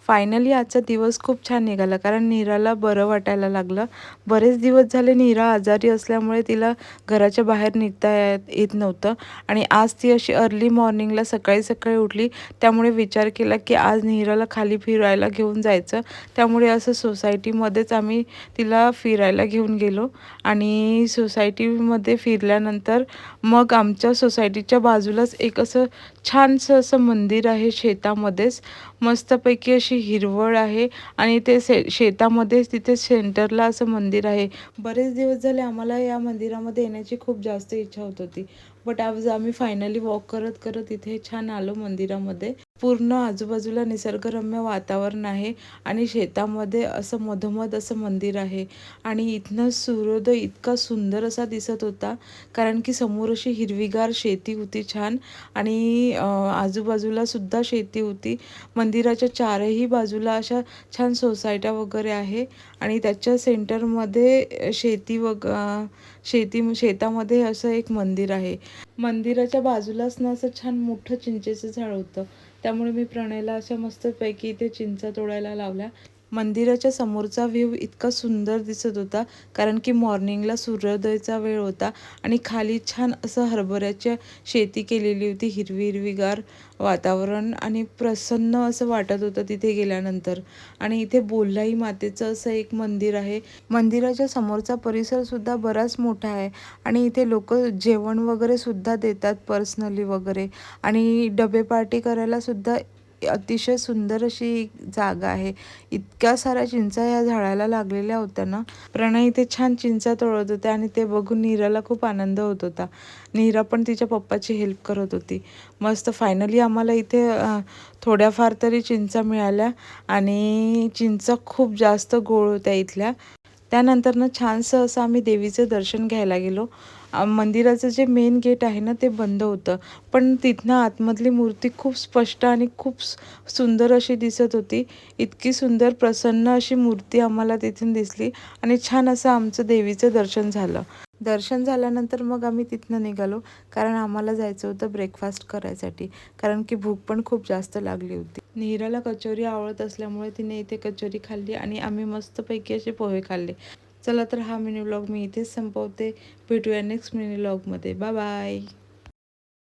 Finally आजचा दिवस खूप छान निघाला, कारण नीराला बरं वाटायला लागलं. बरेच दिवस झाले नीरा आजारी असल्यामुळे तिला घराच्या बाहेर निघता येत नव्हतं आणि आज ती अशी अर्ली मॉर्निंगला सकाळी सकाळी उठली. त्यामुळे विचार केला की आज नीराला खाली फिरायला घेऊन जायचं. त्यामुळे असं सोसायटीमध्येच आम्ही तिला फिरायला घेऊन गेलो आणि सोसायटीमध्ये फिरल्यानंतर मग आमच्या सोसायटीच्या बाजूलाच एक असं छानसं असं मंदिर आहे शेतामध्येच. मस्तपैकी अशी हिरवळ आहे आणि ते शेतामध्येच तिथे सेंटरला असं मंदिर आहे. बरेच दिवस झाले आम्हाला या मंदिरामध्ये येण्याची खूप जास्त इच्छा होत होती. बट आज आम्ही फायनली वॉक करत करत इथे छान आलो मंदिरामध्ये. पूर्ण आजूबाजूला निसर्गरम्य वातावरण आहे आणि शेतामध्ये असं मधोमध असं मंदिर आहे आणि इथनं सूर्योदय इतका सुंदर असा दिसत होता, कारण की समोर अशी हिरवीगार शेती होती छान आणि आजूबाजूला सुद्धा शेती होती. मंदिराच्या चारही बाजूला अशा छान सोसायट्या वगैरे आहे आणि त्याच्या सेंटरमध्ये शेतामध्ये असं एक मंदिर आहे. मंदिराच्या बाजूलाच ना असं छान मोठं चिंचेचं झाड होतं. त्यामुळे मी प्रणयला अशा मस्तपैकी इथे चिंचा तोडायला लावल्या. मंदिराच्या समोरचा व्ह्यू इतका सुंदर दिसत होता, कारण की मॉर्निंगला सूर्योदयाचा वेळ होता आणि खाली छान असं हरभऱ्याच्या शेती केलेली होती. हिरवी हिरवीगार वातावरण आणि प्रसन्न असं वाटत होतं तिथे गेल्यानंतर. आणि इथे बोल्लाई मातेचं असं एक मंदिर आहे. मंदिराच्या समोरचा परिसर सुद्धा बराच मोठा आहे आणि इथे लोक जेवण वगैरे सुद्धा देतात पर्सनली वगैरे आणि डबे पार्टी करायला सुद्धा अतिशय सुंदर अशी जागा आहे. इतक्या साऱ्या चिंचा या झाडाला लागलेल्या होत्या ना. प्रणय इथे छान चिंचा तोडत होते आणि ते बघून नीराला खूप आनंद होत होता. नीरा पण तिच्या पप्पाची हेल्प करत होती. मस्त फायनली आम्हाला इथे थोड्याफार तरी चिंचा मिळाल्या आणि चिंचा खूप जास्त गोड होत्या इथल्या. त्यानंतर छानसं असं आम्ही देवीचं दर्शन घ्यायला गेलो. मंदिराचं जे मेन गेट आहे ना ते बंद होतं, पण तिथनं आतमधली मूर्ती खूप स्पष्ट आणि खूप सुंदर अशी दिसत होती. इतकी सुंदर प्रसन्न अशी मूर्ती आम्हाला तिथून दिसली आणि छान असं आमचं देवीचं दर्शन झालं. दर्शन झाल्यानंतर मग आम्ही तिथनं निघालो, कारण आम्हाला जायचं होतं ब्रेकफास्ट करायसाठी, कारण की भूक पण खूप जास्त लागली होती. नीराला कचोरी आवडत असल्यामुळे तिने इथे कचोरी खाल्ली आणि आम्ही मस्तपैकी असे पोहे खाल्ले. चला तर हा मिनी व्लॉग मी इथेच संपवते. भेटूया नेक्स्ट मिनी व्लॉगमध्ये. Bye bye.